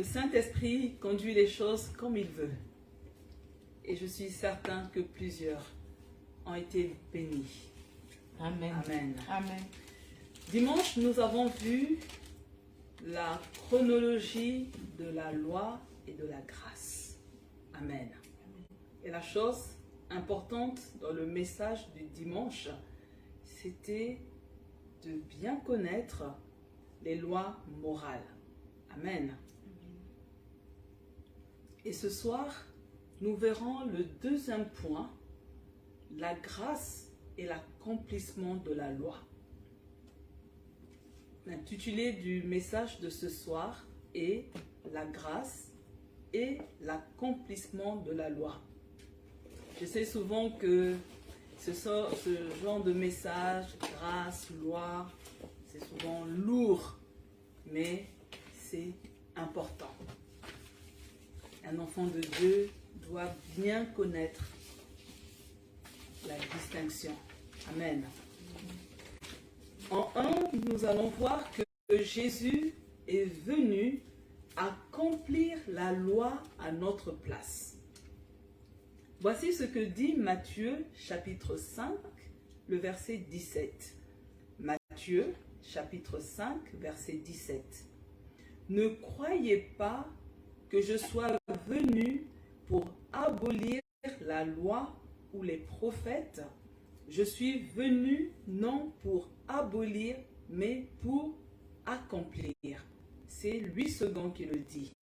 Le Saint-Esprit conduit les choses comme il veut. Et je suis certain que plusieurs ont été bénis. Amen. Amen. Amen. Dimanche, nous avons vu la chronologie de la loi et de la grâce. Amen. Et la chose importante dans le message du dimanche, c'était de bien connaître les lois morales. Amen. Et ce soir, nous verrons le deuxième point, la grâce et l'accomplissement de la loi. L'intitulé du message de ce soir est la grâce et l'accomplissement de la loi. Je sais souvent que ce genre de message, grâce, loi, c'est souvent lourd, mais c'est important. Un enfant de Dieu doit bien connaître la distinction. Amen. En 1, nous allons voir que Jésus est venu accomplir la loi à notre place. Voici ce que dit Matthieu, chapitre 5, le verset 17. Matthieu, chapitre 5, verset 17. Ne croyez pas que je sois venu pour abolir la loi ou les prophètes. Je suis venu non pour abolir, mais pour accomplir. C'est Louis II qui le dit.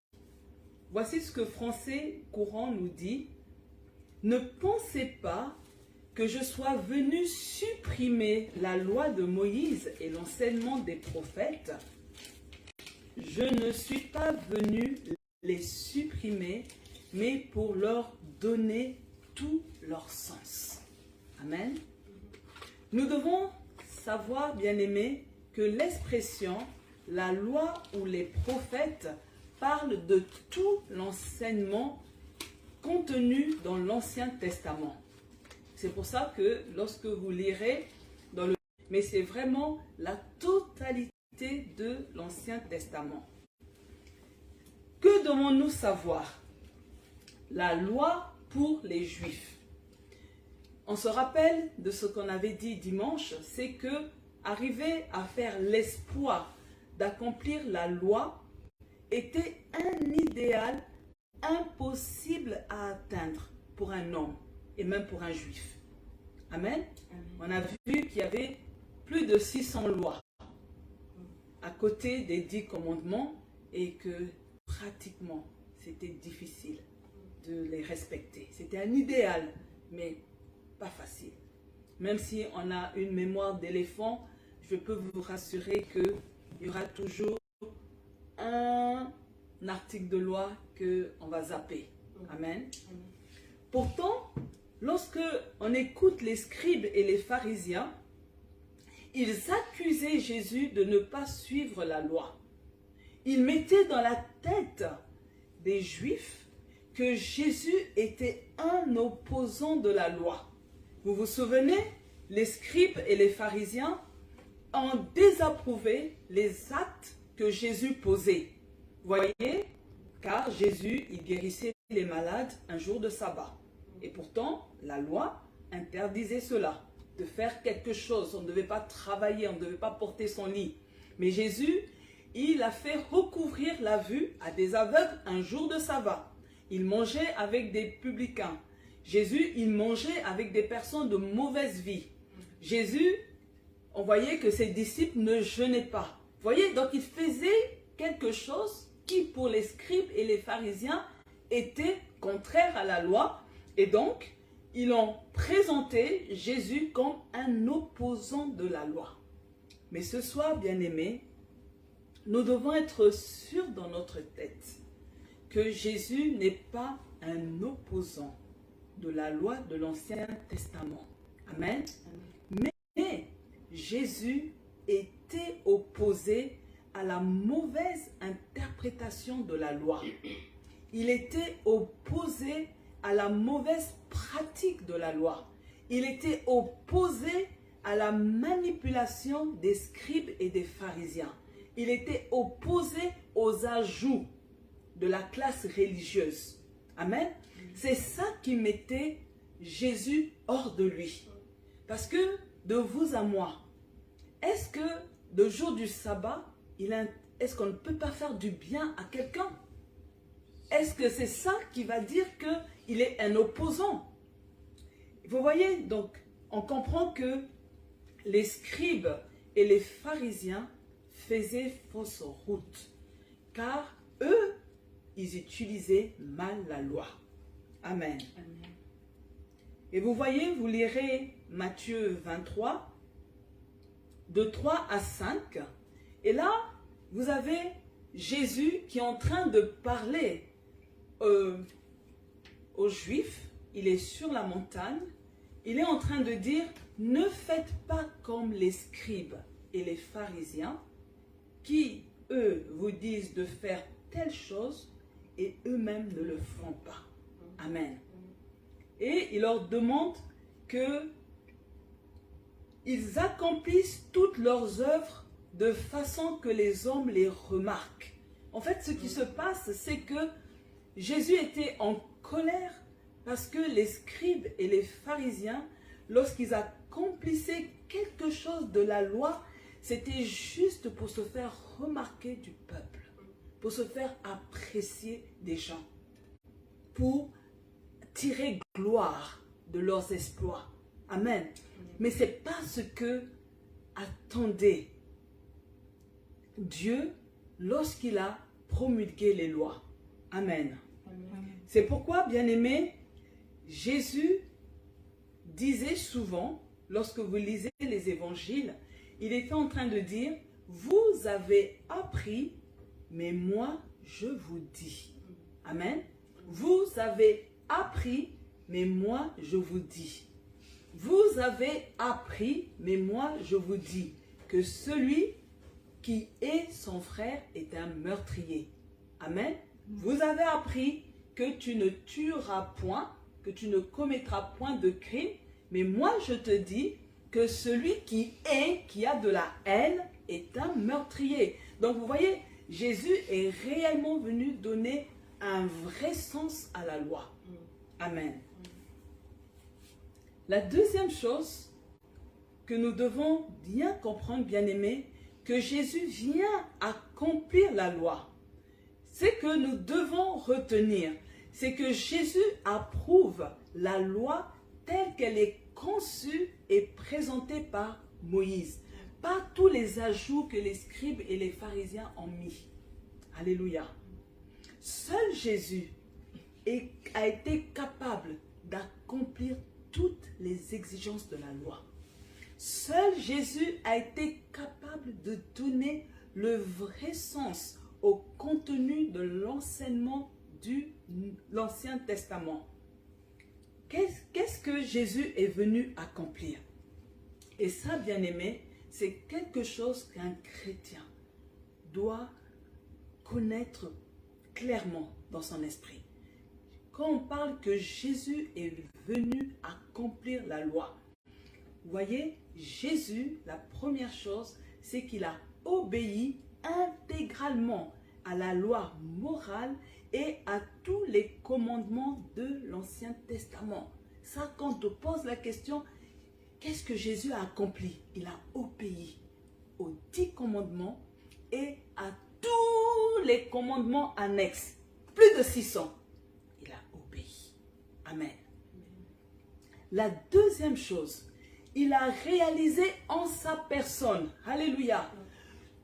Voici ce que Français courant nous dit. Ne pensez pas que je sois venu supprimer la loi de Moïse et l'enseignement des prophètes. Je ne suis pas venu les supprimer, mais pour leur donner tout leur sens. Amen. Nous devons savoir, bien-aimés, que l'expression « la loi ou les prophètes » parle de tout l'enseignement contenu dans l'Ancien Testament. C'est pour ça que lorsque vous lirez dans le... Mais c'est vraiment la totalité de l'Ancien Testament. Que devons-nous savoir? La loi pour les Juifs. On se rappelle de ce qu'on avait dit dimanche, c'est que arriver à faire l'espoir d'accomplir la loi était un idéal impossible à atteindre pour un homme et même pour un juif. Amen. On a vu qu'il y avait plus de 600 lois à côté des 10 commandements et que pratiquement c'était difficile de les respecter. C'était un idéal, mais pas facile. Même si on a une mémoire d'éléphant, je peux vous rassurer qu'il y aura toujours un article de loi qu'on va zapper. Amen. Pourtant, lorsque on écoute les scribes et les pharisiens, ils accusaient Jésus de ne pas suivre la loi. Ils mettaient dans la tête des Juifs que Jésus était un opposant de la loi. Vous vous souvenez, les scribes et les pharisiens ont désapprouvé les actes que Jésus posait. Voyez, car Jésus, il guérissait les malades un jour de sabbat. Et pourtant, la loi interdisait cela, de faire quelque chose. On ne devait pas travailler, on ne devait pas porter son lit. Mais Jésus, il a fait recouvrir la vue à des aveugles un jour de sabbat. Il mangeait avec des publicains. Jésus, il mangeait avec des personnes de mauvaise vie. Jésus, on voyait que ses disciples ne jeûnaient pas. Vous voyez, donc il faisait quelque chose qui, pour les scribes et les pharisiens, était contraire à la loi. Et donc, ils ont présenté Jésus comme un opposant de la loi. Mais ce soir, bien-aimés, nous devons être sûrs dans notre tête que Jésus n'est pas un opposant de la loi de l'Ancien Testament. Amen. Mais Jésus était opposé à la mauvaise interprétation de la loi. Il était opposé à la mauvaise pratique de la loi. Il était opposé à la manipulation des scribes et des pharisiens. Il était opposé aux ajouts de la classe religieuse. Amen. C'est ça qui mettait Jésus hors de lui. Parce que de vous à moi, est-ce que le jour du sabbat, est-ce qu'on ne peut pas faire du bien à quelqu'un? Est-ce que c'est ça qui va dire qu'il est un opposant? Vous voyez, donc, on comprend que les scribes et les pharisiens faisaient fausse route, car eux, ils utilisaient mal la loi. Amen. Amen. Et vous voyez, vous lirez Matthieu 23, de 3 à 5, et là, vous avez Jésus qui est en train de parler aux Juifs. Il est sur la montagne, il est en train de dire, ne faites pas comme les scribes et les pharisiens, qui, eux, vous disent de faire telle chose, et eux-mêmes ne le font pas. Amen. Et il leur demande que ils accomplissent toutes leurs œuvres de façon que les hommes les remarquent. En fait, ce qui se passe, c'est que Jésus était en colère parce que les scribes et les pharisiens, lorsqu'ils accomplissaient quelque chose de la loi, c'était juste pour se faire remarquer du peuple, pour se faire apprécier des gens, pour tirer gloire de leurs exploits. Amen. Mais ce n'est pas ce que attendait Dieu lorsqu'il a promulgué les lois. Amen. Amen. C'est pourquoi, bien-aimés, Jésus disait souvent, lorsque vous lisez les évangiles, il était en train de dire, vous avez appris, mais moi je vous dis. Amen. Vous avez appris, mais moi je vous dis. Vous avez appris, mais moi je vous dis, que celui qui est son frère est un meurtrier. Amen. Vous avez appris que tu ne tueras point, que tu ne commettras point de crime, mais moi je te dis que celui qui a de la haine, est un meurtrier. Donc vous voyez, Jésus est réellement venu donner un vrai sens à la loi. Amen. La deuxième chose que nous devons bien comprendre, bien-aimés, que Jésus vient accomplir la loi, c'est que nous devons retenir, c'est que Jésus approuve la loi telle qu'elle est conçue et présentée par Moïse. Pas tous les ajouts que les scribes et les pharisiens ont mis. Alléluia. Seul Jésus a été capable d'accomplir toutes les exigences de la loi. Seul Jésus a été capable de donner le vrai sens au contenu de l'enseignement de l'Ancien Testament. Qu'est-ce que Jésus est venu accomplir? Et ça, bien-aimé, c'est quelque chose qu'un chrétien doit connaître clairement dans son esprit. Quand on parle que Jésus est venu accomplir la loi, vous voyez, Jésus, la première chose, c'est qu'il a obéi intégralement à la loi morale et à tous les commandements de l'Ancien Testament. Ça, quand on pose la question, qu'est-ce que Jésus a accompli? Il a obéi aux 10 commandements et à tous les commandements annexes. Plus de 600. Il a obéi. Amen. La deuxième chose, il a réalisé en sa personne, alléluia,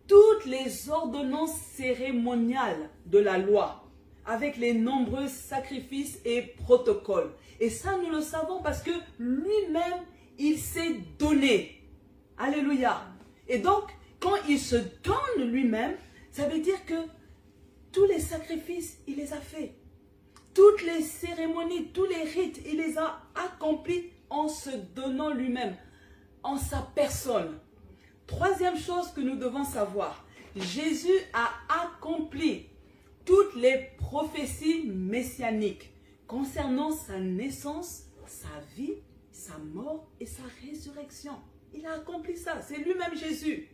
toutes les ordonnances cérémoniales de la loi, avec les nombreux sacrifices et protocoles. Et ça, nous le savons parce que lui-même, il s'est donné. Alléluia. Et donc, quand il se donne lui-même, ça veut dire que tous les sacrifices, il les a faits. Toutes les cérémonies, tous les rites, il les a accomplis en se donnant lui-même, en sa personne. Troisième chose que nous devons savoir, Jésus a accompli toutes les prophéties messianiques concernant sa naissance, sa vie, sa mort et sa résurrection. Il a accompli ça, c'est lui-même Jésus.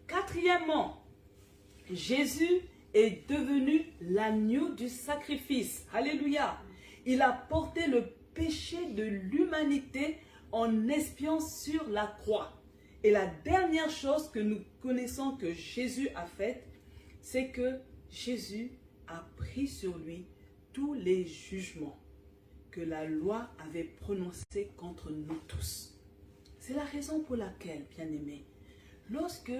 Quatrièmement, Jésus est devenu l'agneau du sacrifice. Alléluia. Il a porté le péché de l'humanité en expiant sur la croix. Et la dernière chose que nous connaissons que Jésus a faite, c'est que Jésus a pris sur lui tous les jugements que la loi avait prononcés contre nous tous. C'est la raison pour laquelle, bien-aimés, lorsque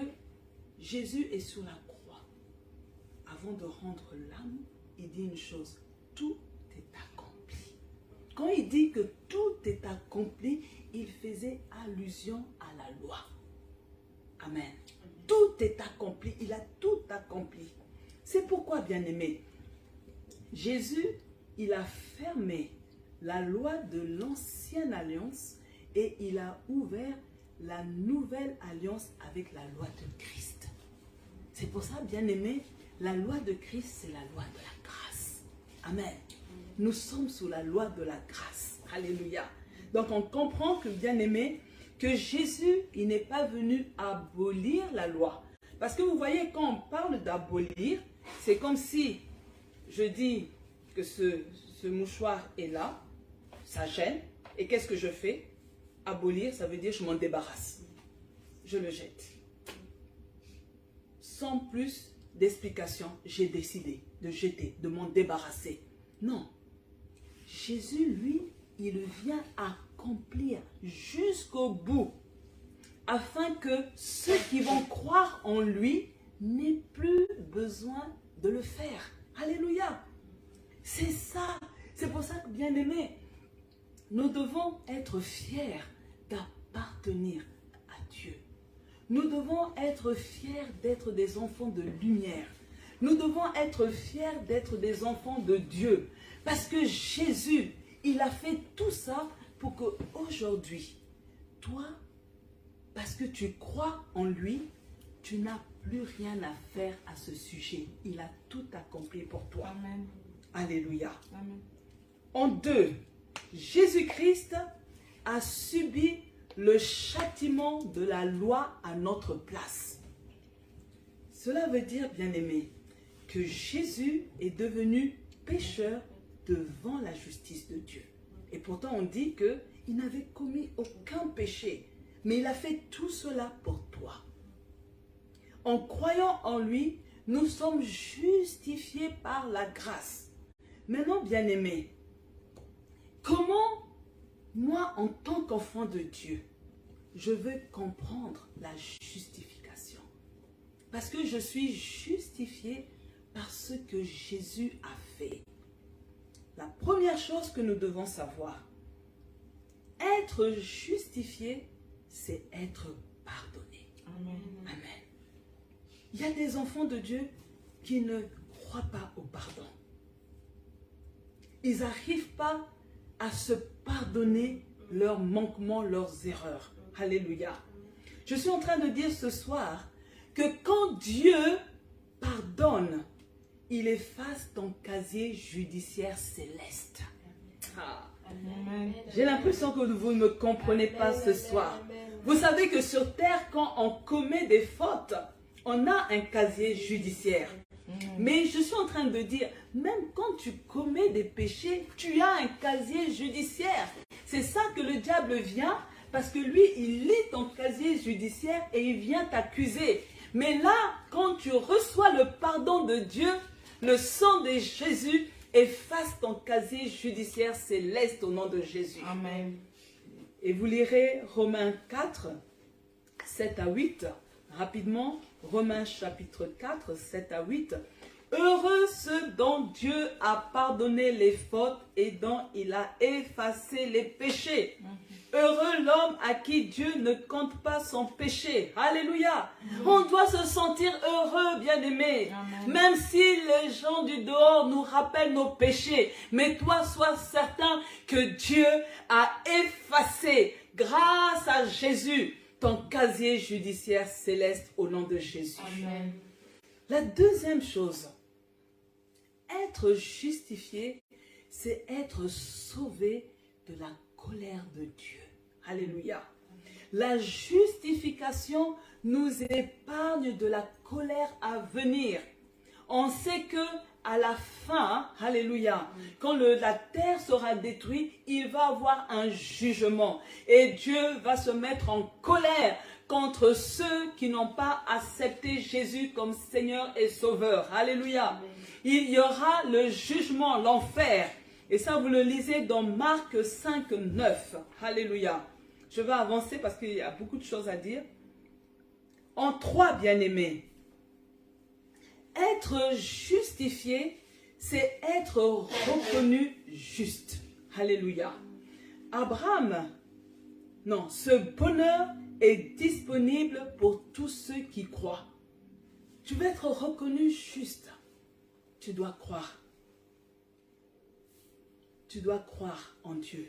Jésus est sur la croix, avant de rendre l'âme, il dit une chose, tout est accompli. Quand il dit que tout est accompli, il faisait allusion à la loi. Amen. Tout est accompli, il a tout accompli. C'est pourquoi, bien-aimés, Jésus, il a fermé la loi de l'ancienne alliance et il a ouvert la nouvelle alliance avec la loi de Christ. C'est pour ça, bien-aimés, la loi de Christ, c'est la loi de la grâce. Amen. Nous sommes sous la loi de la grâce. Alléluia. Donc, on comprend que, bien-aimés, que Jésus, il n'est pas venu abolir la loi. Parce que vous voyez, quand on parle d'abolir, c'est comme si je dis que ce mouchoir est là, ça gêne, et qu'est-ce que je fais? Abolir, ça veut dire je m'en débarrasse. Je le jette. Sans plus d'explication, j'ai décidé de jeter, de m'en débarrasser. Non. Jésus, lui, il vient accomplir jusqu'au bout, afin que ceux qui vont croire en lui n'aient plus besoin de le faire. Alléluia. C'est ça. C'est pour ça que, bien-aimés, nous devons être fiers d'appartenir à Dieu. Nous devons être fiers d'être des enfants de lumière. Nous devons être fiers d'être des enfants de Dieu. Parce que Jésus, il a fait tout ça pour qu'aujourd'hui, toi, parce que tu crois en lui, tu n'as plus rien à faire à ce sujet. Il a tout accompli pour toi. Amen. Alléluia. Amen. En deux, Jésus-Christ a subi le châtiment de la loi à notre place. Cela veut dire, bien-aimé, que Jésus est devenu pécheur devant la justice de Dieu. Et pourtant, on dit qu'il n'avait commis aucun péché, mais il a fait tout cela pour toi. En croyant en lui, nous sommes justifiés par la grâce. Maintenant, bien-aimé, comment moi, en tant qu'enfant de Dieu, je veux comprendre la justification? Parce que je suis justifié par ce que Jésus a fait. La première chose que nous devons savoir, être justifié, c'est être pardonné. Amen. Amen. Il y a des enfants de Dieu qui ne croient pas au pardon. Ils n'arrivent pas à se pardonner leurs manquements, leurs erreurs. Alléluia. Je suis en train de dire ce soir que quand Dieu pardonne, il efface ton casier judiciaire céleste. Ah. J'ai l'impression que vous ne me comprenez pas ce soir. Vous savez que sur terre, quand on commet des fautes, on a un casier judiciaire. Mais je suis en train de dire, même quand tu commets des péchés, tu as un casier judiciaire. C'est ça que le diable vient, parce que lui, il lit ton casier judiciaire et il vient t'accuser. Mais là, quand tu reçois le pardon de Dieu, le sang de Jésus efface ton casier judiciaire céleste au nom de Jésus. Amen. Et vous lirez Romains 4, 7 à 8, rapidement. Romains chapitre 4, 7 à 8. Heureux ceux dont Dieu a pardonné les fautes et dont il a effacé les péchés. Heureux l'homme à qui Dieu ne compte pas son péché. Alléluia. On doit se sentir heureux, bien-aimé. Même si les gens du dehors nous rappellent nos péchés. Mais toi, sois certain que Dieu a effacé, grâce à Jésus, ton casier judiciaire céleste au nom de Jésus. Amen. La deuxième chose, être justifié, c'est être sauvé de la colère de Dieu. Alléluia. La justification nous épargne de la colère à venir. On sait que à la fin, alléluia, quand la terre sera détruite, il va y avoir un jugement. Et Dieu va se mettre en colère contre ceux qui n'ont pas accepté Jésus comme Seigneur et Sauveur. Alléluia. Il y aura le jugement, l'enfer. Et ça, vous le lisez dans Marc 5, 9. Alléluia. Je vais avancer parce qu'il y a beaucoup de choses à dire. En 3, bien-aimés, être justifié, c'est être reconnu juste. Alléluia. Abraham, non, ce bonheur est disponible pour tous ceux qui croient. Tu veux être reconnu juste. Tu dois croire. Tu dois croire en Dieu.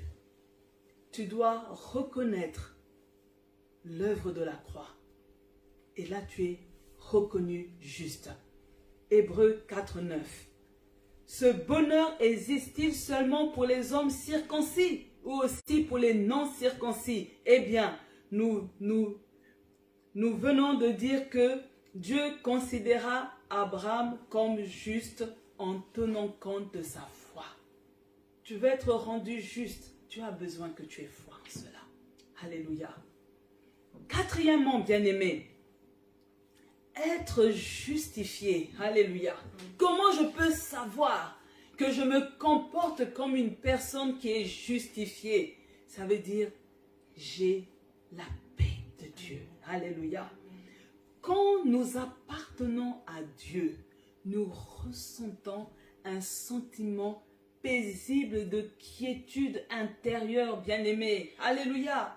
Tu dois reconnaître l'œuvre de la croix. Et là, tu es reconnu juste. Hébreux 4, 9. Ce bonheur existe-t-il seulement pour les hommes circoncis ou aussi pour les non-circoncis? Eh bien, nous venons de dire que Dieu considéra Abraham comme juste en tenant compte de sa foi. Tu veux être rendu juste, tu as besoin que tu aies foi en cela. Alléluia. Quatrièmement, bien-aimé, être justifié. Alléluia. Comment je peux savoir que je me comporte comme une personne qui est justifiée? Ça veut dire, j'ai la paix de Dieu. Alléluia. Quand nous appartenons à Dieu, nous ressentons un sentiment paisible de quiétude intérieure, bien-aimé. Alléluia.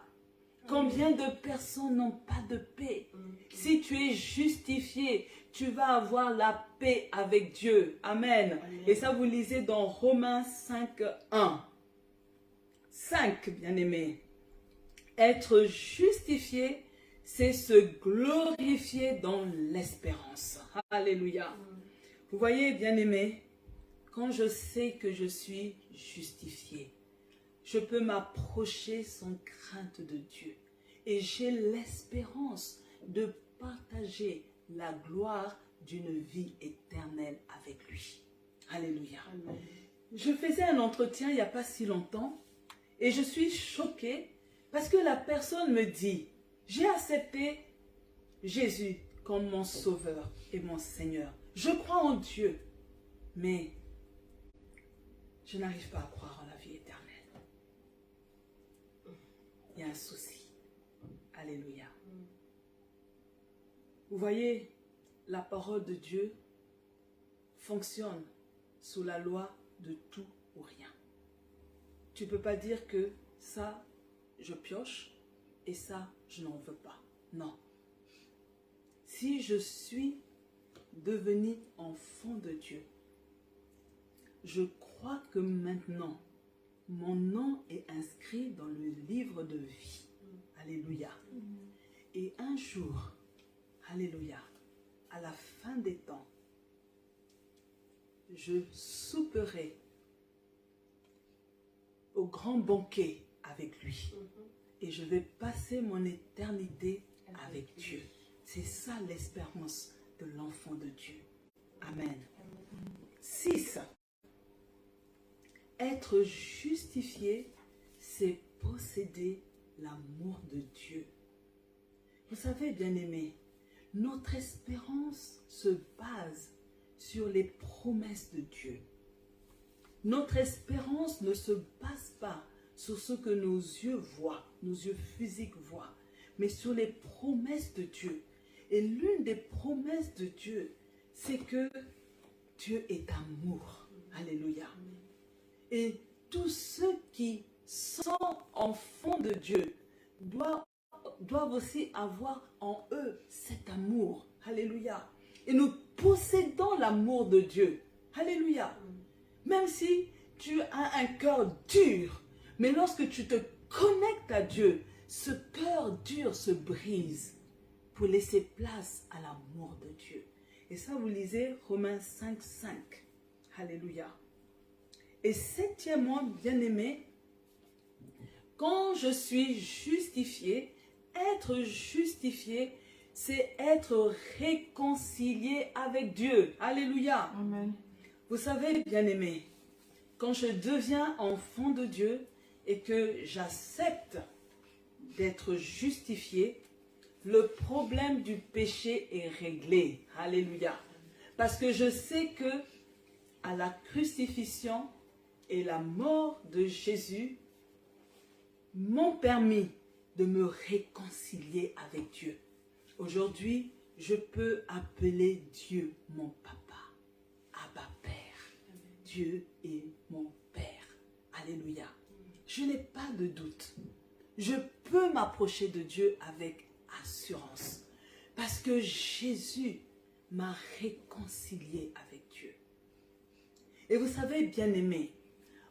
Combien de personnes n'ont pas de paix? Si tu es justifié, tu vas avoir la paix avec Dieu. Amen. Et ça, vous lisez dans Romains 5, 1. 5, bien-aimés. Être justifié, c'est se glorifier dans l'espérance. Alléluia. Vous voyez, bien-aimés, quand je sais que je suis justifié, je peux m'approcher sans crainte de Dieu. Et j'ai l'espérance de partager la gloire d'une vie éternelle avec lui. Alléluia. Amen. Je faisais un entretien il n'y a pas si longtemps et je suis choquée parce que la personne me dit, j'ai accepté Jésus comme mon sauveur et mon Seigneur. Je crois en Dieu, mais je n'arrive pas à croire en la vie éternelle. Il y a un souci. Alléluia. Vous voyez, la parole de Dieu fonctionne sous la loi de tout ou rien. Tu ne peux pas dire que ça, je pioche et ça, je n'en veux pas. Non. Si je suis devenu enfant de Dieu, je crois que maintenant, mon nom est inscrit dans le livre de vie. Alléluia. Et un jour, alléluia, à la fin des temps, je souperai au grand banquet avec lui. Et je vais passer mon éternité avec Dieu. C'est ça l'espérance de l'enfant de Dieu. Amen. 6. Être justifié, c'est posséder l'amour de Dieu. Vous savez, bien-aimés, notre espérance se base sur les promesses de Dieu. Notre espérance ne se base pas sur ce que nos yeux voient, nos yeux physiques voient, mais sur les promesses de Dieu. Et l'une des promesses de Dieu, c'est que Dieu est amour. Alléluia. Et tous ceux qui sont enfants de Dieu doivent aussi avoir en eux cet amour. Alléluia. Et nous possédons l'amour de Dieu. Alléluia. Même si tu as un cœur dur, mais lorsque tu te connectes à Dieu, ce cœur dur se brise pour laisser place à l'amour de Dieu. Et ça, vous lisez Romains 5, 5. Alléluia. Et septièmement, bien-aimé, quand je suis justifié, être justifié, c'est être réconcilié avec Dieu. Alléluia. Amen. Vous savez, bien-aimés, quand je deviens enfant de Dieu et que j'accepte d'être justifié, le problème du péché est réglé. Alléluia. Parce que je sais que à la crucifixion et la mort de Jésus m'ont permis de me réconcilier avec Dieu. Aujourd'hui, je peux appeler Dieu mon papa, Abba Père. Dieu est mon Père. Alléluia. Je n'ai pas de doute. Je peux m'approcher de Dieu avec assurance. Parce que Jésus m'a réconcilié avec Dieu. Et vous savez, bien-aimés,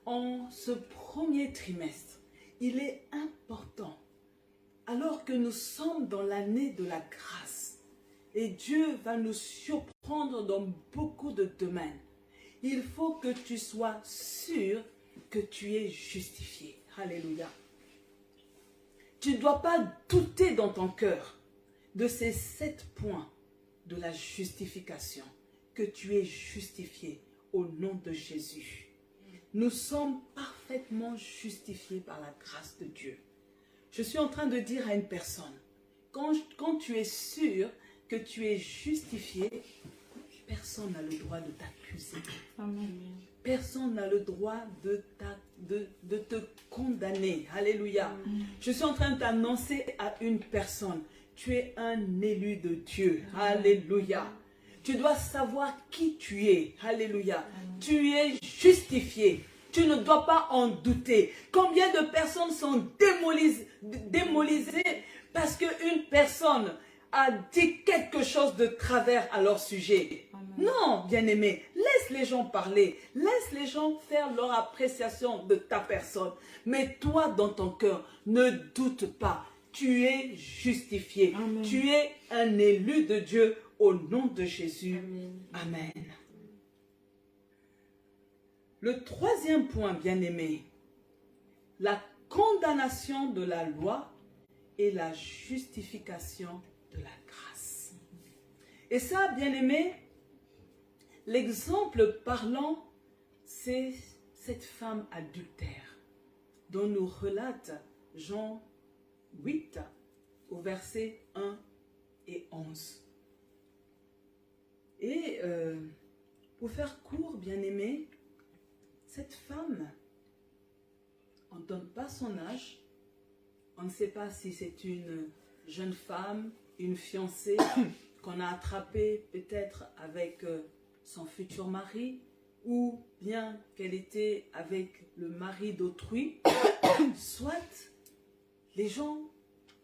en ce premier trimestre, il est important, alors que nous sommes dans l'année de la grâce, et Dieu va nous surprendre dans beaucoup de domaines, il faut que tu sois sûr que tu es justifié. Alléluia. Tu ne dois pas douter dans ton cœur de ces 7 points de la justification, que tu es justifié au nom de Jésus. Nous sommes parfaitement justifiés par la grâce de Dieu. Je suis en train de dire à une personne, quand tu es sûr que tu es justifié, personne n'a le droit de t'accuser. Personne n'a le droit de te condamner. Alléluia. Je suis en train d'annoncer à une personne, tu es un élu de Dieu. Alléluia. Tu dois savoir qui tu es. Alléluia. Tu es justifié. Tu ne dois pas en douter. Combien de personnes sont démolisées parce qu'une personne a dit quelque chose de travers à leur sujet? Amen. Non, bien-aimé, laisse les gens parler. Laisse les gens faire leur appréciation de ta personne. Mais toi, dans ton cœur, ne doute pas. Tu es justifié. Amen. Tu es un élu de Dieu au nom de Jésus. Amen. Amen. Le troisième point, bien-aimé, la condamnation de la loi et la justification de la grâce. Et ça, bien-aimé, l'exemple parlant, c'est cette femme adultère dont nous relate Jean 8 au verset 1 et 11. Et pour faire court, bien-aimé, cette femme, on ne donne pas son âge, on ne sait pas si c'est une jeune femme, une fiancée qu'on a attrapée peut-être avec son futur mari, ou bien qu'elle était avec le mari d'autrui, soit les gens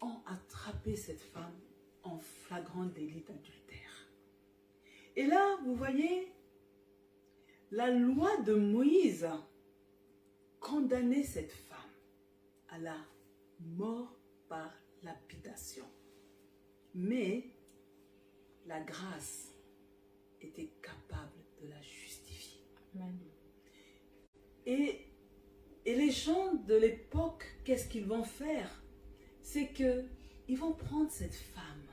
ont attrapé cette femme en flagrant délit d'adultère. Et là, vous voyez, la loi de Moïse condamnait cette femme à la mort par lapidation. Mais la grâce était capable de la justifier. Amen. Et les gens de l'époque, qu'est-ce qu'ils vont faire? C'est qu'ils vont prendre cette femme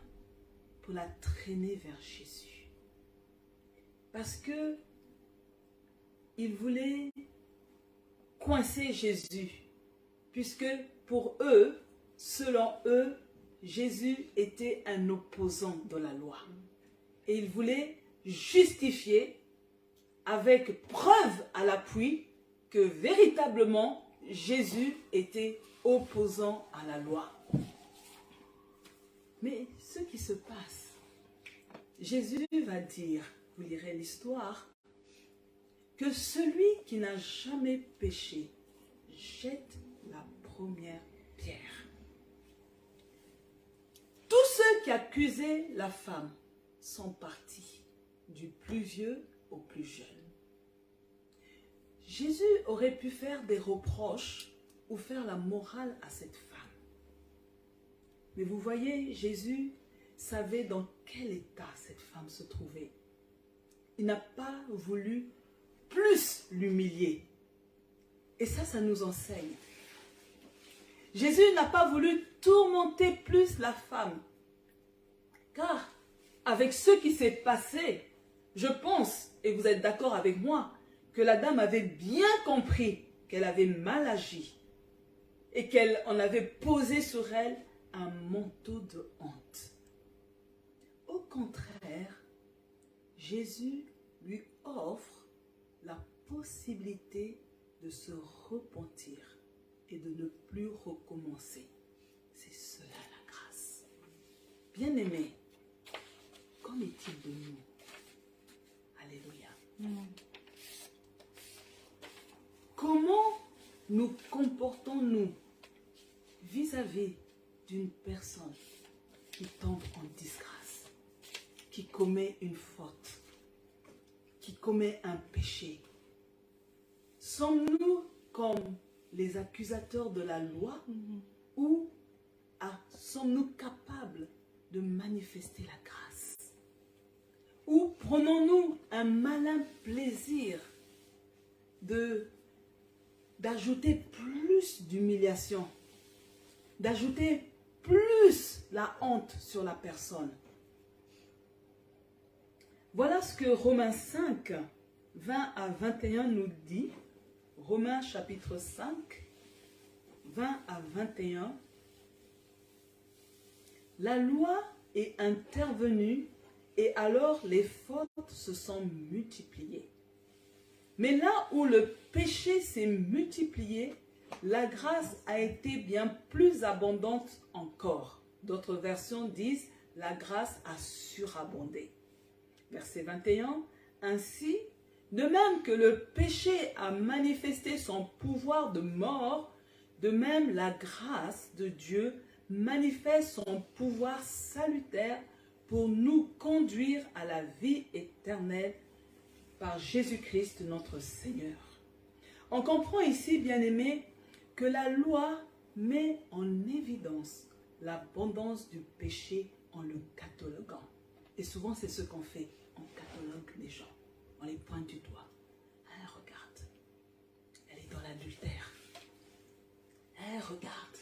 pour la traîner vers Jésus. Parce que ils voulaient coincer Jésus. Puisque pour eux, selon eux, Jésus était un opposant de la loi. Et ils voulaient justifier avec preuve à l'appui que véritablement Jésus était opposant à la loi. Mais ce qui se passe, Jésus va dire, vous lirez l'histoire, que celui qui n'a jamais péché jette la première pierre. Tous ceux qui accusaient la femme sont partis, du plus vieux au plus jeune. Jésus aurait pu faire des reproches ou faire la morale à cette femme. Mais vous voyez, Jésus savait dans quel état cette femme se trouvait. Il n'a pas voulu plus l'humilier. Et ça nous enseigne. Jésus n'a pas voulu tourmenter plus la femme. Car avec ce qui s'est passé, je pense, et vous êtes d'accord avec moi, que la dame avait bien compris qu'elle avait mal agi et qu'elle en avait posé sur elle un manteau de honte. Au contraire, Jésus lui offre la possibilité de se repentir et de ne plus recommencer. C'est cela la grâce. Bien-aimés, qu'en est-il de nous? Alléluia. Comment nous comportons-nous vis-à-vis d'une personne qui tombe en disgrâce, qui commet une faute, qui commet un péché? Sommes-nous comme les accusateurs de la loi ou sommes-nous capables de manifester la grâce? Ou prenons-nous un malin plaisir d'ajouter plus d'humiliation, d'ajouter plus la honte sur la personne? Voilà ce que Romains 5, 20 à 21 nous dit. Romains chapitre 5, 20 à 21. La loi est intervenue et alors les fautes se sont multipliées. Mais là où le péché s'est multiplié, la grâce a été bien plus abondante encore. D'autres versions disent la grâce a surabondé. Verset 21, ainsi, de même que le péché a manifesté son pouvoir de mort, de même la grâce de Dieu manifeste son pouvoir salutaire pour nous conduire à la vie éternelle par Jésus-Christ notre Seigneur. On comprend ici, bien-aimés, que la loi met en évidence l'abondance du péché en le cataloguant. Et souvent, c'est ce qu'on fait, on catalogue les gens, on les pointe du doigt. Ah, regarde, elle est dans l'adultère. Ah, regarde,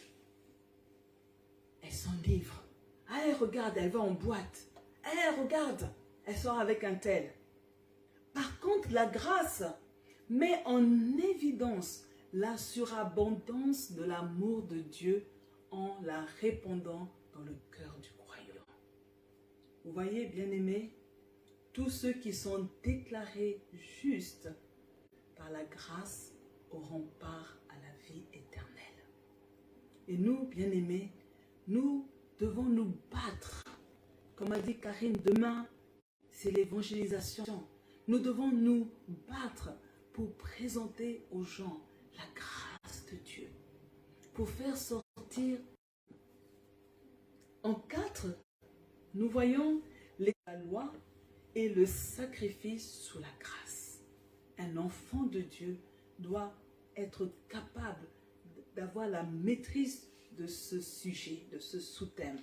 elle s'enivre. Ah, regarde, elle va en boîte. Ah, regarde, elle sort avec un tel. Par contre, la grâce met en évidence la surabondance de l'amour de Dieu en la répandant dans le cœur du croyant. Vous voyez, bien-aimés, tous ceux qui sont déclarés justes par la grâce auront part à la vie éternelle. Et nous, bien-aimés, nous devons nous battre. Comme a dit Karine, demain, c'est l'évangélisation. Nous devons nous battre pour présenter aux gens la grâce de Dieu. Pour faire sortir en 4, nous voyons la loi et le sacrifice sous la grâce. Un enfant de Dieu doit être capable d'avoir la maîtrise de ce sujet, de ce sous-thème.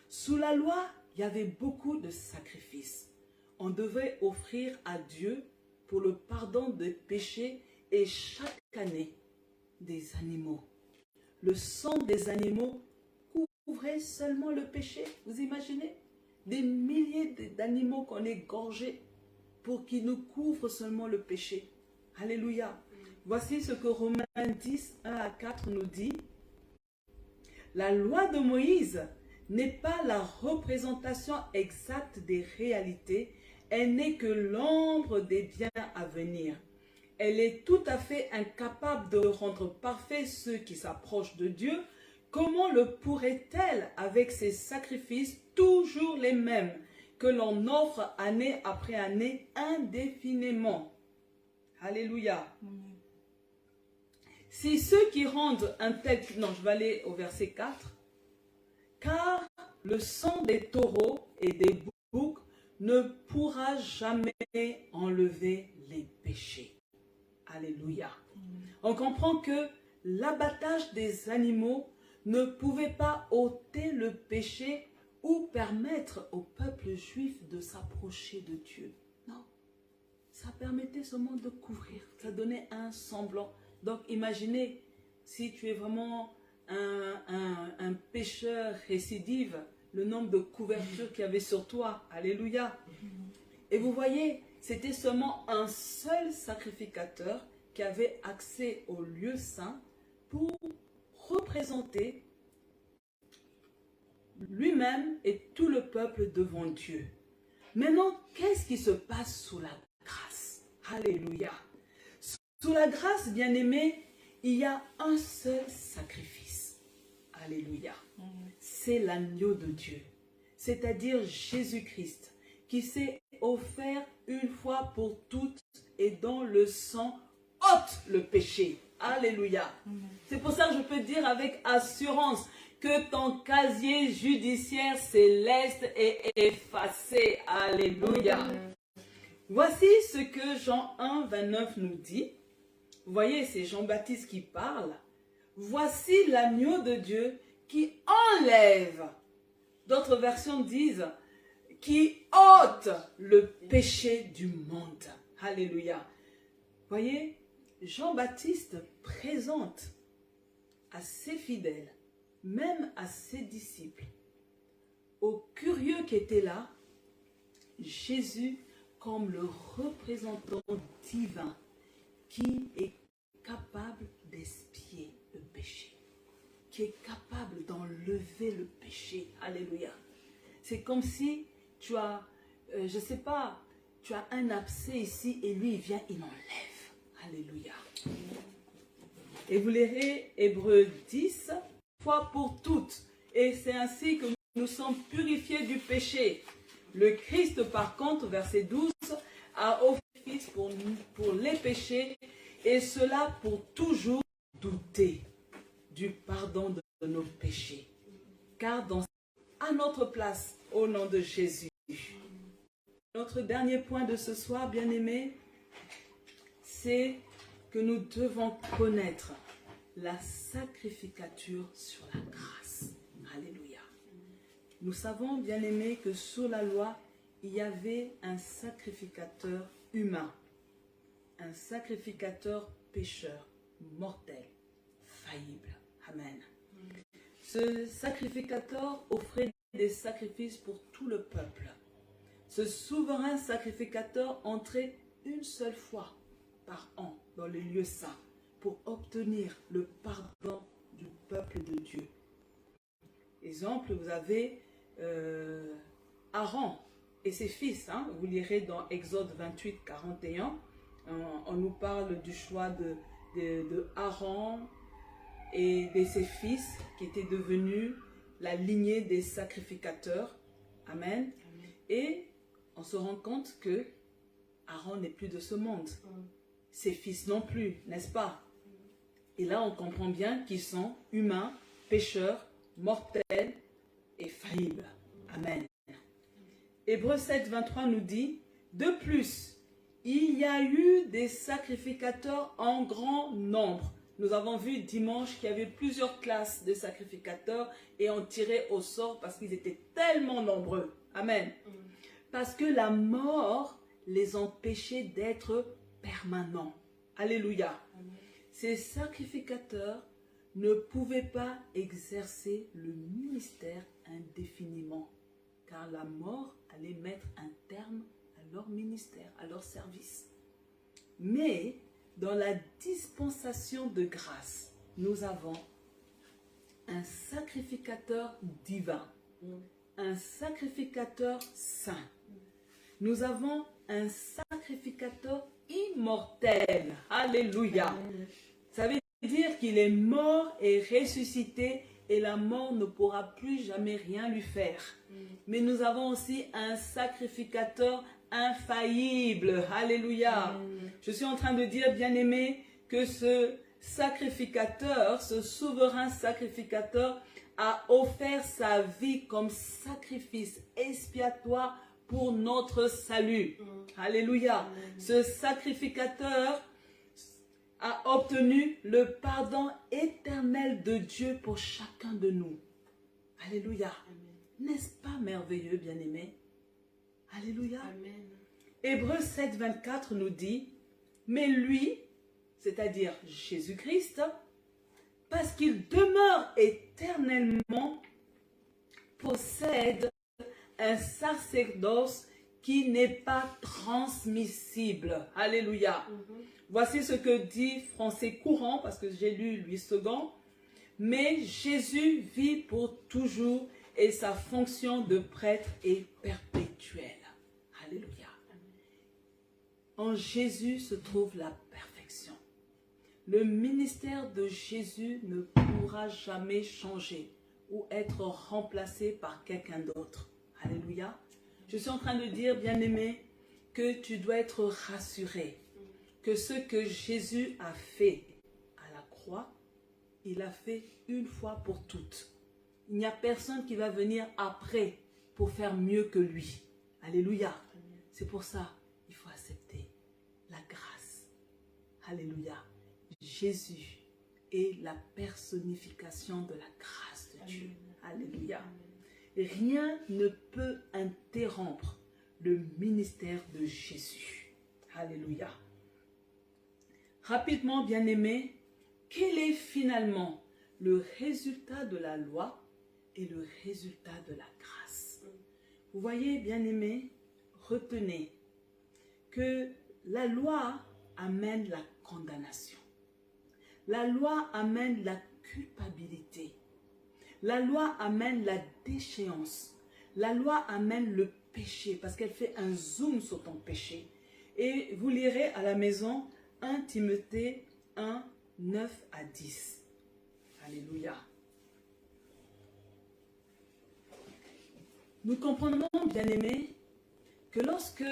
Sous la loi, il y avait beaucoup de sacrifices. On devait offrir à Dieu pour le pardon des péchés et chaque année des animaux. Le sang des animaux couvrait seulement le péché. Vous imaginez? Des milliers d'animaux qu'on égorgeait pour qu'ils nous couvrent seulement le péché. Alléluia. Voici ce que Romains 10, 1 à 4 nous dit. La loi de Moïse n'est pas la représentation exacte des réalités, elle n'est que l'ombre des biens à venir. Elle est tout à fait incapable de rendre parfaits ceux qui s'approchent de Dieu. Comment le pourrait-elle avec ses sacrifices toujours les mêmes que l'on offre année après année indéfiniment? Alléluia. Si ceux qui rendent un tel... Non, je vais aller au verset 4. Car le sang des taureaux et des boucs ne pourra jamais enlever les péchés. Alléluia. On comprend que l'abattage des animaux ne pouvait pas ôter le péché ou permettre au peuple juif de s'approcher de Dieu. Non, ça permettait seulement de couvrir, ça donnait un semblant. Donc imaginez, si tu es vraiment un pécheur récidive, le nombre de couvertures qu'il y avait sur toi. Alléluia. Et vous voyez, c'était seulement un seul sacrificateur qui avait accès au lieu saint pour représenter lui-même et tout le peuple devant Dieu. Maintenant, qu'est-ce qui se passe sous la grâce? Alléluia. Sous la grâce, bien-aimés, il y a un seul sacrifice. Alléluia. C'est l'agneau de Dieu, c'est-à-dire Jésus-Christ, qui s'est offert une fois pour toutes et dont le sang ôte le péché. Alléluia. C'est pour ça que je peux dire avec assurance que ton casier judiciaire céleste est effacé. Alléluia. Voici ce que Jean 1, 29 nous dit. Vous voyez, c'est Jean-Baptiste qui parle. Voici l'agneau de Dieu qui enlève. D'autres versions disent qui ôte le péché du monde. Alléluia. Voyez, Jean-Baptiste présente à ses fidèles, même à ses disciples, aux curieux qui étaient là, Jésus comme le représentant divin qui est capable d'expier le péché, qui est capable d'enlever le péché. Alléluia. C'est comme si tu as, je ne sais pas, tu as un abcès ici et lui il vient, il enlève. Alléluia. Et vous lirez Hébreux 10, fois pour toutes. Et c'est ainsi que nous sommes purifiés du péché. Le Christ, par contre, verset 12, a offert Fils pour les péchés, et cela pour toujours douter du pardon de nos péchés. Car à notre place, au nom de Jésus. Notre dernier point de ce soir, bien-aimés, c'est que nous devons connaître la sacrificature sur la grâce. Alléluia. Nous savons, bien-aimés, que sous la loi, il y avait un sacrificateur humain, un sacrificateur pécheur, mortel, faillible. Amen. Ce sacrificateur offrait des sacrifices pour tout le peuple. Ce souverain sacrificateur entrait une seule fois par an dans le lieu saint pour obtenir le pardon du peuple de Dieu. Exemple, vous avez Aaron et ses fils. Vous lirez dans Exode 28, 41. On nous parle du choix de Aaron et de ses fils qui étaient devenus la lignée des sacrificateurs. Amen. Et on se rend compte que Aaron n'est plus de ce monde. Ses fils non plus, n'est-ce pas? Et là, on comprend bien qu'ils sont humains, pécheurs, mortels et faillibles. Amen. Hébreux 7, 23 nous dit, de plus, il y a eu des sacrificateurs en grand nombre. Nous avons vu dimanche qu'il y avait plusieurs classes de sacrificateurs et on tirait au sort parce qu'ils étaient tellement nombreux. Amen. Parce que la mort les empêchait d'être permanents. Alléluia. Ces sacrificateurs ne pouvaient pas exercer le ministère indéfiniment, car la mort allait mettre un terme à leur ministère, à leur service. Mais dans la dispensation de grâce, nous avons un sacrificateur divin, un sacrificateur saint. Nous avons un sacrificateur immortel. Alléluia. Ça veut dire qu'il est mort et ressuscité et la mort ne pourra plus jamais rien lui faire. Mais nous avons aussi un sacrificateur infaillible. Alléluia. Je suis en train de dire, bien-aimé, que ce sacrificateur, ce souverain sacrificateur a offert sa vie comme sacrifice expiatoire pour notre salut. Alléluia. Ce sacrificateur a obtenu le pardon éternel de Dieu pour chacun de nous. Alléluia. N'est-ce pas merveilleux, bien-aimé? Alléluia. Amen. Hébreux 7, 24 nous dit, mais lui, c'est-à-dire Jésus-Christ, parce qu'il demeure éternellement, possède un sacerdoce qui n'est pas transmissible. Alléluia. Voici ce que dit Français courant, parce que j'ai lu Louis II. Mais Jésus vit pour toujours et sa fonction de prêtre est perpétuelle. Alléluia. En Jésus se trouve la perfection. Le ministère de Jésus ne pourra jamais changer ou être remplacé par quelqu'un d'autre. Alléluia. Je suis en train de dire, bien-aimé, que tu dois être rassuré que ce que Jésus a fait à la croix, il a fait une fois pour toutes. Il n'y a personne qui va venir après pour faire mieux que lui. Alléluia. C'est pour ça qu'il faut accepter la grâce. Alléluia. Jésus est la personnification de la grâce de Dieu. Alléluia. Rien ne peut interrompre le ministère de Jésus. Alléluia. Rapidement, bien-aimés, quel est finalement le résultat de la loi et le résultat de la grâce? Vous voyez, bien-aimés, retenez que la loi amène la condamnation. La loi amène la culpabilité. La loi amène la déchéance. La loi amène le péché parce qu'elle fait un zoom sur ton péché. Et vous lirez à la maison 1 Timothée 1, 9 à 10. Alléluia. Nous comprenons, bien-aimés, que lorsque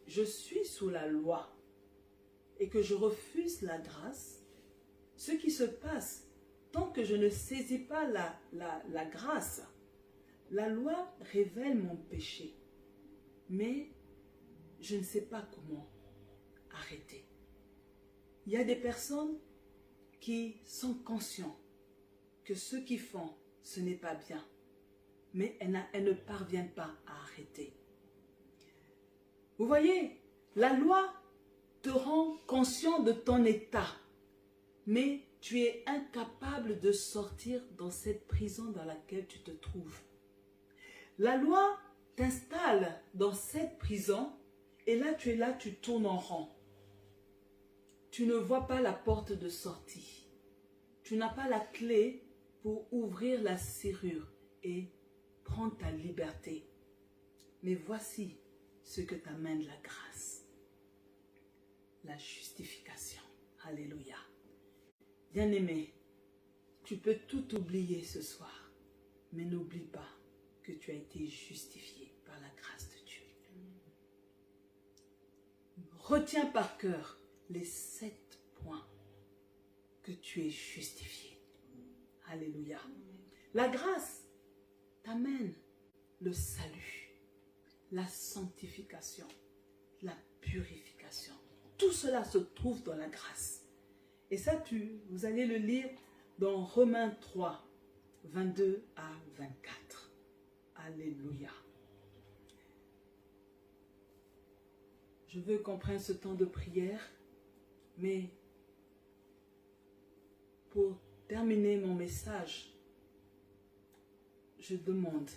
je suis sous la loi et que je refuse la grâce, ce qui se passe, tant que je ne saisis pas la grâce, la loi révèle mon péché, mais je ne sais pas comment arrêter. Il y a des personnes qui sont conscients que ce qu'ils font, ce n'est pas bien, mais elles ne parviennent pas à arrêter. Vous voyez, la loi te rend conscient de ton état, mais tu es incapable de sortir dans cette prison dans laquelle tu te trouves. La loi t'installe dans cette prison et là, tu tournes en rond. Tu ne vois pas la porte de sortie. Tu n'as pas la clé pour ouvrir la serrure et prendre ta liberté. Mais voici ce que t'amène la grâce. La justification. Alléluia. Bien-aimé, tu peux tout oublier ce soir, mais n'oublie pas que tu as été justifié par la grâce de Dieu. Retiens par cœur les 7 points que tu es justifié. Alléluia. La grâce t'amène le salut, la sanctification, la purification. Tout cela se trouve dans la grâce. Et ça, vous allez le lire dans Romains 3, 22 à 24. Alléluia. Je veux qu'on prenne ce temps de prière, mais pour terminer mon message, je demande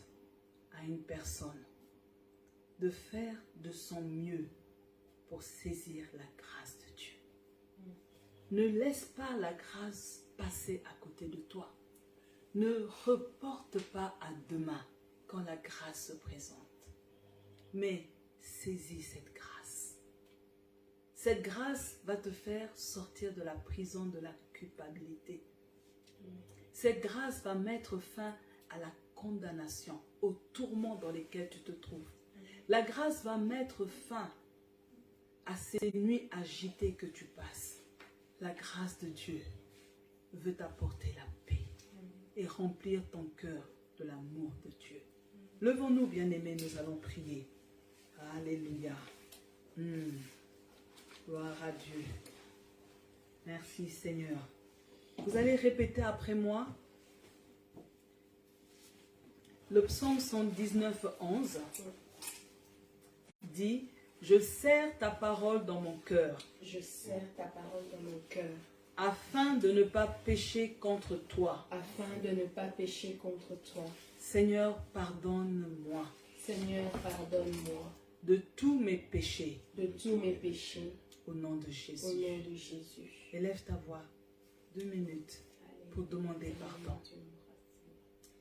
à une personne de faire de son mieux pour saisir la grâce de Dieu. Ne laisse pas la grâce passer à côté de toi. Ne reporte pas à demain quand la grâce se présente. Mais saisis cette grâce. Cette grâce va te faire sortir de la prison de la culpabilité. Cette grâce va mettre fin à la condamnation, aux tourments dans lesquels tu te trouves. La grâce va mettre fin à ces nuits agitées que tu passes. La grâce de Dieu veut t'apporter la paix et remplir ton cœur de l'amour de Dieu. Levons-nous, bien-aimés, nous allons prier. Alléluia. Gloire à Dieu. Merci, Seigneur. Vous allez répéter après moi le psaume 119, 11 dit: je serre ta parole dans mon cœur. Je serre ta parole dans mon cœur. Afin de ne pas pécher contre toi. afin de ne pas pécher contre toi. Seigneur, pardonne-moi Seigneur, pardonne-moi de tous mes péchés de tous mes péchés au nom de au Jésus. nom de Jésus. Élève ta voix 2 minutes pour demander pardon.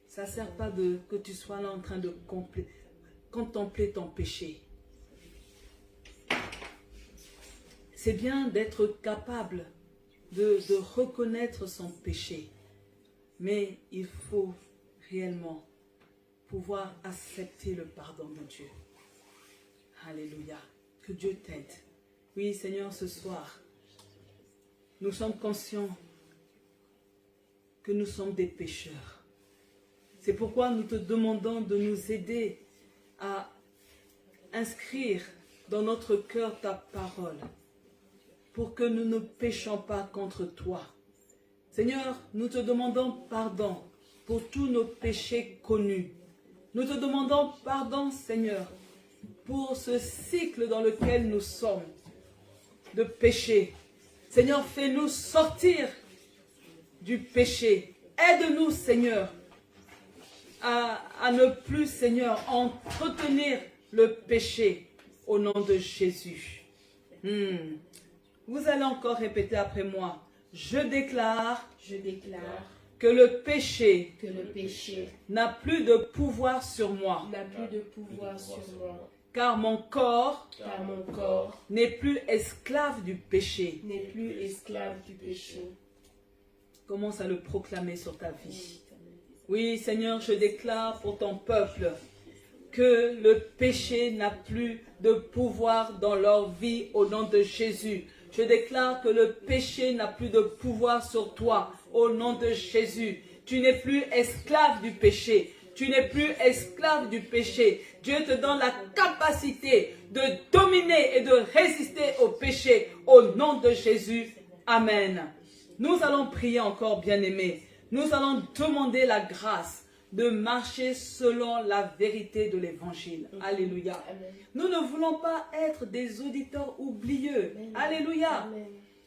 Ça ne sert pas que tu sois là en train de contempler ton péché. C'est bien d'être capable de reconnaître son péché. Mais il faut réellement pouvoir accepter le pardon de Dieu. Alléluia. Que Dieu t'aide. Oui, Seigneur, ce soir, nous sommes conscients que nous sommes des pécheurs. C'est pourquoi nous te demandons de nous aider à inscrire dans notre cœur ta parole pour que nous ne péchons pas contre toi. Seigneur, nous te demandons pardon pour tous nos péchés connus. Nous te demandons pardon, Seigneur, pour ce cycle dans lequel nous sommes de péché. Seigneur, fais-nous sortir du péché. Aide-nous, Seigneur, à ne plus, Seigneur, entretenir le péché au nom de Jésus. Vous allez encore répéter après moi. Je déclare que le péché n'a plus de pouvoir sur moi. Car mon corps n'est plus esclave du péché. Commence à le proclamer sur ta vie. Oui, Seigneur, je déclare pour ton peuple que le péché n'a plus de pouvoir dans leur vie au nom de Jésus. Je déclare que le péché n'a plus de pouvoir sur toi au nom de Jésus. Tu n'es plus esclave du péché. Tu n'es plus esclave du péché. Dieu te donne la capacité de dominer et de résister au péché au nom de Jésus. Amen. Nous allons prier encore, bien-aimés. Nous allons demander la grâce de marcher selon la vérité de l'évangile. Alléluia. Nous ne voulons pas être des auditeurs oublieux. Alléluia.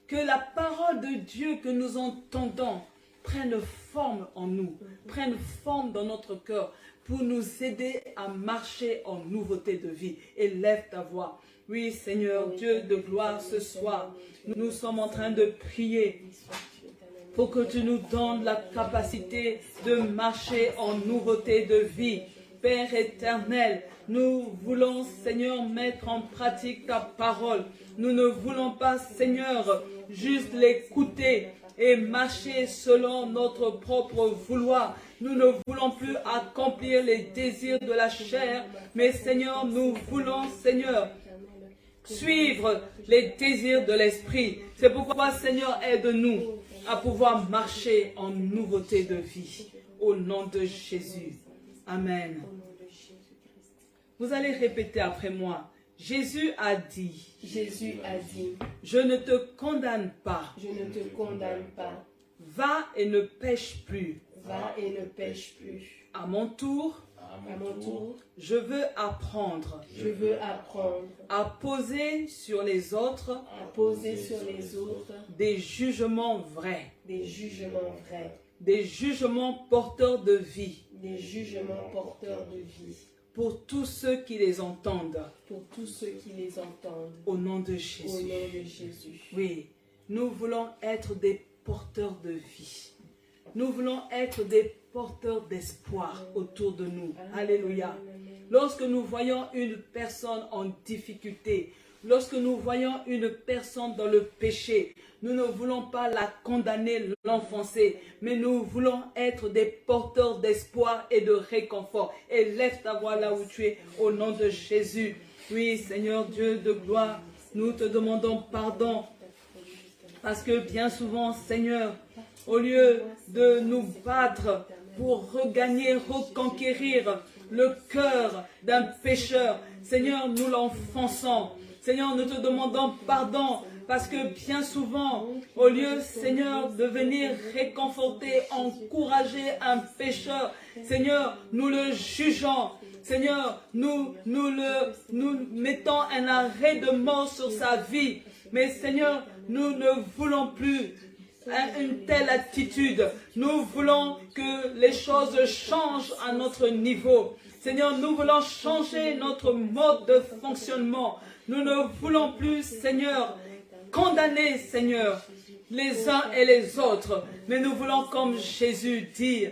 Que la parole de Dieu que nous entendons prenne forme en nous, prenne forme dans notre cœur pour nous aider à marcher en nouveauté de vie. Élève ta voix. Oui, Seigneur, Dieu de gloire, ce soir, nous sommes en train de prier pour que tu nous donnes la capacité de marcher en nouveauté de vie. Père éternel, nous voulons, Seigneur, mettre en pratique ta parole. Nous ne voulons pas, Seigneur, juste l'écouter et marcher selon notre propre vouloir. Nous ne voulons plus accomplir les désirs de la chair, mais Seigneur, nous voulons, Seigneur, suivre les désirs de l'esprit. C'est pourquoi, Seigneur, aide-nous à pouvoir marcher en nouveauté de vie. Au nom de Jésus. Amen. Vous allez répéter après moi. Jésus a dit, je ne te condamne pas. Va et ne pêche plus. À mon tour, je veux apprendre à poser sur les autres des jugements vrais, des jugements porteurs de vie pour tous ceux qui les entendent. Au nom de Jésus. Oui, nous voulons être des porteurs de vie. Nous voulons être des porteurs d'espoir autour de nous. Alléluia. Lorsque nous voyons une personne en difficulté, lorsque nous voyons une personne dans le péché, nous ne voulons pas la condamner, l'enfoncer, mais nous voulons être des porteurs d'espoir et de réconfort. Élève ta voix là où tu es, au nom de Jésus. Oui, Seigneur Dieu de gloire, nous te demandons pardon, parce que bien souvent, Seigneur, au lieu de nous battre pour regagner, reconquérir le cœur d'un pécheur, Seigneur, nous l'enfonçons. Seigneur, nous te demandons pardon parce que bien souvent, au lieu, Seigneur, de venir réconforter, encourager un pécheur, Seigneur, nous le jugeons. Seigneur, nous mettons un arrêt de mort sur sa vie. Mais Seigneur, nous ne voulons plus une telle attitude. Nous voulons que les choses changent à notre niveau. Seigneur, nous voulons changer notre mode de fonctionnement. Nous ne voulons plus, Seigneur, condamner, Seigneur, les uns et les autres. Mais nous voulons, comme Jésus, dire,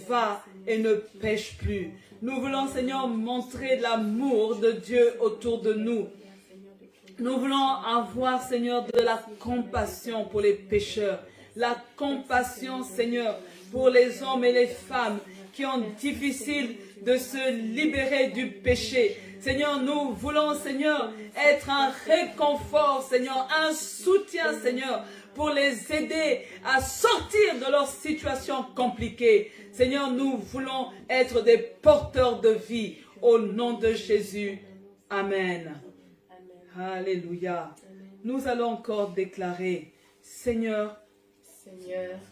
va et ne pêche plus. Nous voulons, Seigneur, montrer l'amour de Dieu autour de nous. Nous voulons avoir, Seigneur, de la compassion pour les pécheurs. La compassion, Seigneur, pour les hommes et les femmes qui ont difficile de se libérer du péché. Seigneur, nous voulons, Seigneur, être un réconfort, Seigneur, un soutien, Seigneur, pour les aider à sortir de leur situation compliquée. Seigneur, nous voulons être des porteurs de vie au nom de Jésus. Amen. Alléluia. Nous allons encore déclarer, Seigneur,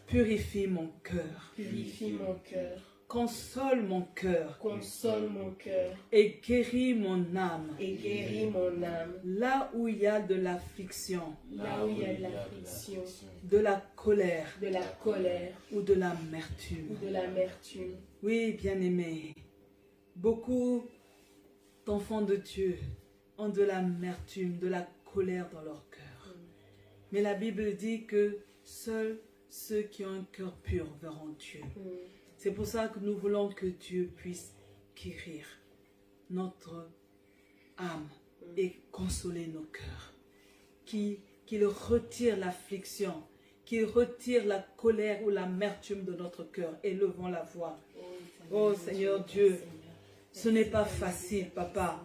purifie mon cœur. Purifie mon cœur. Console mon cœur. Console mon cœur. Et guéris mon âme. Et guéris mon âme. Là où il y a de l'affliction. Là où il y a de l'affliction. De la colère. De la colère. Ou de l'amertume. Ou de l'amertume. Oui, bien-aimés. Beaucoup d'enfants de Dieu ont de l'amertume, de la colère dans leur cœur. Mais la Bible dit que seuls ceux qui ont un cœur pur verront Dieu. C'est pour ça que nous voulons que Dieu puisse guérir notre âme et consoler nos cœurs. Qu'il retire l'affliction, qu'il retire la colère ou l'amertume de notre cœur. Élevons la voix. Oh Seigneur Dieu, ce n'est pas facile, Papa.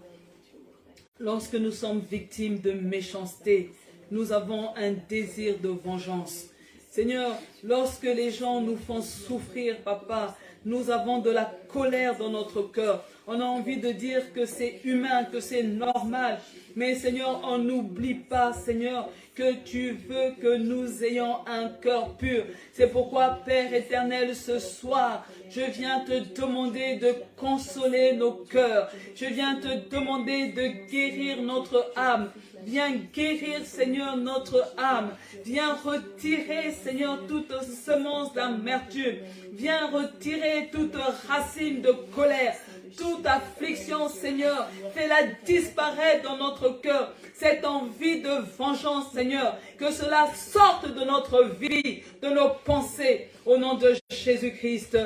Lorsque nous sommes victimes de méchanceté, nous avons un désir de vengeance. Seigneur, lorsque les gens nous font souffrir, Papa, nous avons de la colère dans notre cœur. On a envie de dire que c'est humain, que c'est normal. Mais Seigneur, on n'oublie pas, Seigneur, que tu veux que nous ayons un cœur pur. C'est pourquoi, Père éternel, ce soir, je viens te demander de consoler nos cœurs. Je viens te demander de guérir notre âme. Viens guérir, Seigneur, notre âme. Viens retirer, Seigneur, toute semence d'amertume. Viens retirer toute racine de colère. Toute affliction, Seigneur, fais-la disparaître dans notre cœur. Cette envie de vengeance, Seigneur, que cela sorte de notre vie, de nos pensées. Au nom de Jésus-Christ.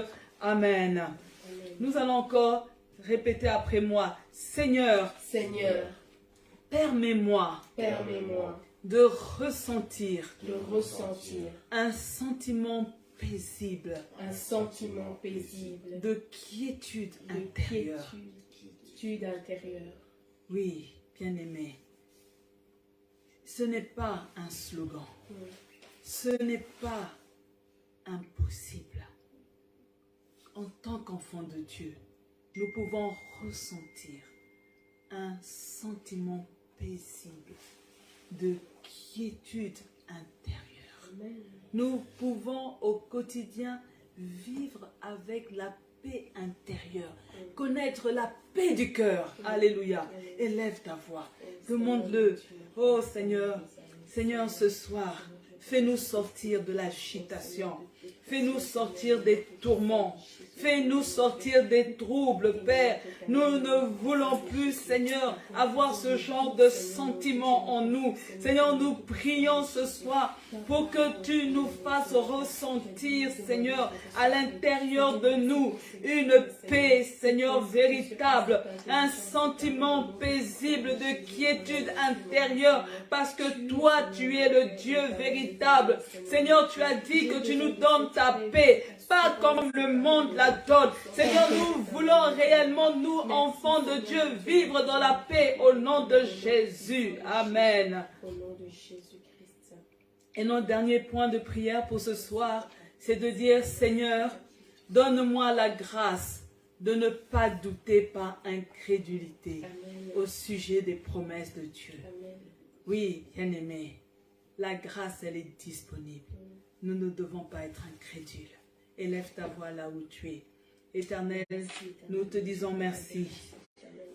Amen. Nous allons encore répéter après moi. Seigneur, permets-moi de ressentir un sentiment paisible, de quiétude intérieure. Oui, bien-aimé, ce n'est pas un slogan, ce n'est pas impossible. En tant qu'enfant de Dieu, nous pouvons ressentir un sentiment paisible de quiétude intérieure. Amen. Nous pouvons au quotidien vivre avec la paix intérieure, connaître la paix du cœur. Alléluia. Élève ta voix, demande-le. Oh Seigneur, Seigneur, ce soir, fais-nous sortir de l'agitation, fais-nous sortir des tourments, fais-nous sortir des troubles, Père. Nous ne voulons plus, Seigneur, avoir ce genre de sentiments en nous. Seigneur, nous prions ce soir pour que tu nous fasses ressentir, Seigneur, à l'intérieur de nous, une paix, Seigneur, véritable, un sentiment paisible de quiétude intérieure, parce que toi, tu es le Dieu véritable. Seigneur, tu as dit que tu nous donnes ta paix, pas comme le monde la donne. Seigneur, nous voulons réellement, nous, enfants de Dieu, vivre dans la paix au nom de Jésus. Amen. Au nom de Jésus-Christ. Et notre dernier point de prière pour ce soir, c'est de dire, Seigneur, donne-moi la grâce de ne pas douter par incrédulité au sujet des promesses de Dieu. Amen. Oui, bien-aimé, la grâce, elle est disponible. Nous ne devons pas être incrédules. Élève ta voix là où tu es. Éternel, nous te disons merci.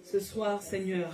Ce soir, Seigneur,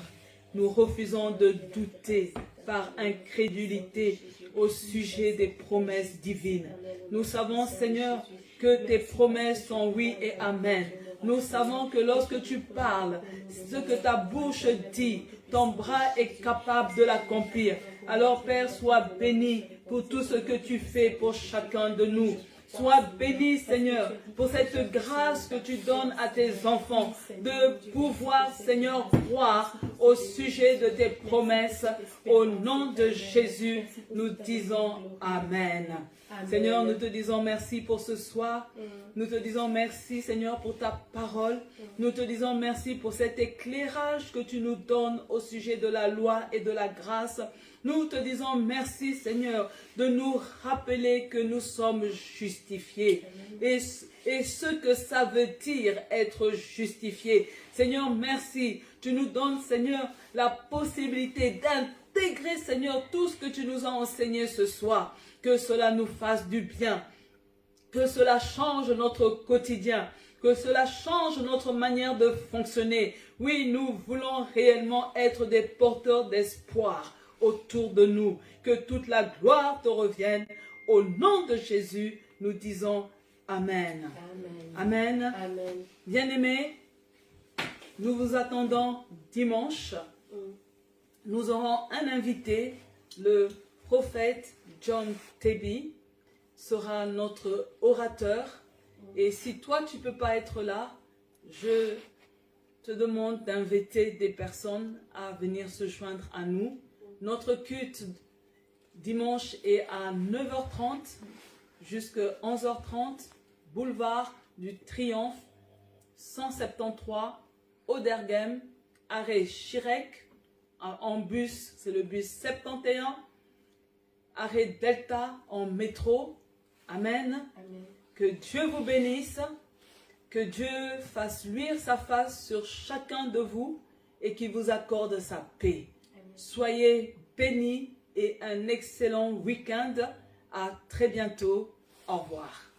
nous refusons de douter par incrédulité au sujet des promesses divines. Nous savons, Seigneur, que tes promesses sont oui et amen. Nous savons que lorsque tu parles, ce que ta bouche dit, ton bras est capable de l'accomplir. Alors, Père, sois béni pour tout ce que tu fais pour chacun de nous. Sois béni, Seigneur, pour cette grâce que tu donnes à tes enfants de pouvoir, Seigneur, croire au sujet de tes promesses. Au nom de Jésus, nous disons Amen. Amen. Seigneur, nous te disons merci pour ce soir. Nous te disons merci, Seigneur, pour ta parole. Nous te disons merci pour cet éclairage que tu nous donnes au sujet de la loi et de la grâce. Nous te disons merci, Seigneur, de nous rappeler que nous sommes justifiés. Et ce que ça veut dire être justifié. Seigneur, merci. Tu nous donnes, Seigneur, la possibilité d'intégrer, Seigneur, tout ce que tu nous as enseigné ce soir. Que cela nous fasse du bien. Que cela change notre quotidien. Que cela change notre manière de fonctionner. Oui, nous voulons réellement être des porteurs d'espoir autour de nous. Que toute la gloire te revienne. Au nom de Jésus, nous disons Amen. Amen. Amen. Amen. Bien-aimés, nous vous attendons dimanche. Nous aurons un invité, le prophète John Tebby sera notre orateur. Et si toi, tu ne peux pas être là, je te demande d'inviter des personnes à venir se joindre à nous. Notre culte dimanche est à 9h30 jusqu'à 11h30, boulevard du Triomphe, 173, Oderghem, arrêt Chirec, en bus, c'est le bus 71, arrêt Delta en métro. Amen. Amen. Que Dieu vous bénisse, que Dieu fasse luire sa face sur chacun de vous et qu'il vous accorde sa paix. Amen. Soyez bénis et un excellent week-end. À très bientôt. Au revoir.